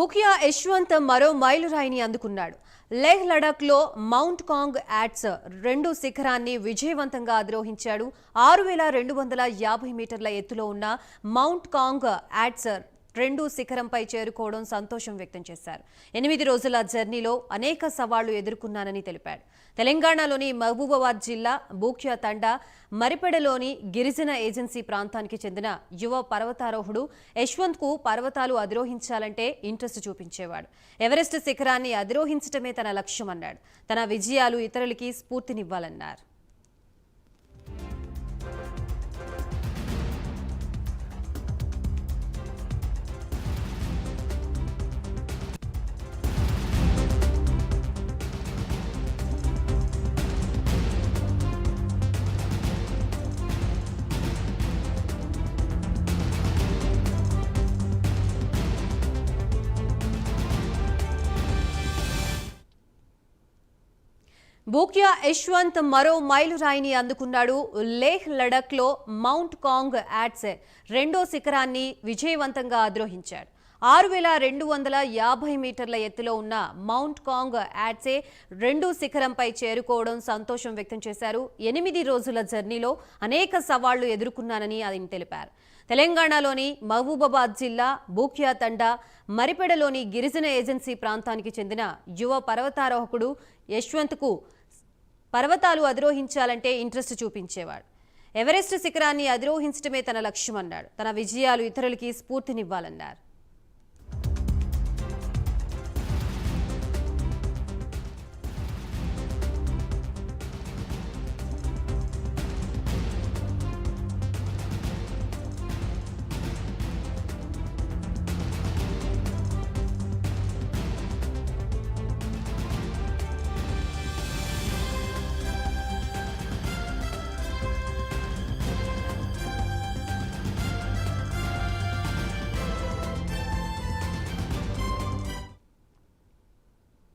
ముఖ్య యశ్వంత్ మరో మైలురాయిని అందుకున్నాడు. లేహ్ లడాఖ్లో మౌంట్ కాంగ్ యాట్స్ 2 శిఖరాన్ని విజయవంతంగా అధిరోహించాడు. 6250 మీటర్ల ఎత్తులో ఉన్న మౌంట్ కాంగ్ యాట్స్ 2 శిఖరంపై చేరుకోవడం సంతోషం వ్యక్తం చేశారు. 8 రోజుల జర్నీలో అనేక సవాళ్లు ఎదుర్కొన్నానని తెలిపాడు. తెలంగాణలోని మహబూబాబాద్ జిల్లా బూక్యా తండా మరిపెడలోని గిరిజన ఏజెన్సీ ప్రాంతానికి చెందిన యువ పర్వతారోహుడు యశ్వంత్కు పర్వతాలు అధిరోహించాలంటే ఇంట్రెస్ట్ చూపించేవాడు. ఎవరెస్ట్ శిఖరాన్ని అధిరోహించడమే తన లక్ష్యమన్నాడు. తన విజయాలు ఇతరులకి స్ఫూర్తినివ్వాలన్నారు. బూక్యా యశ్వంత్ మరో మైలురాయిని అందుకున్నాడు. లేహ్ లడాఖ్లో మౌంట్ కాంగ్ యాట్స్ 2 శిఖరాన్ని విజయవంతంగా అధిరోహించాడు. 6250 మీటర్ల ఎత్తులో ఉన్న మౌంట్ కాంగ్ యాట్స్ 2 శిఖరంపై చేరుకోవడం సంతోషం వ్యక్తం చేశారు. 8 రోజుల జర్నీలో అనేక సవాళ్లు ఎదుర్కొన్నానని ఆయన తెలిపారు. తెలంగాణలోని మహబూబాబాద్ జిల్లా బూక్యా తండా మరిపెడలోని గిరిజన ఏజెన్సీ ప్రాంతానికి చెందిన యువ పర్వతారోహకుడు యశ్వంత్కు పర్వతాలు అధిరోహించాలంటే ఇంట్రెస్ట్ చూపించేవాడు. ఎవరెస్ట్ శిఖరాన్ని అధిరోహించడమే తన లక్ష్యమన్నాడు. తన విజయాలు ఇతరులకి స్ఫూర్తినివ్వాలన్నారు.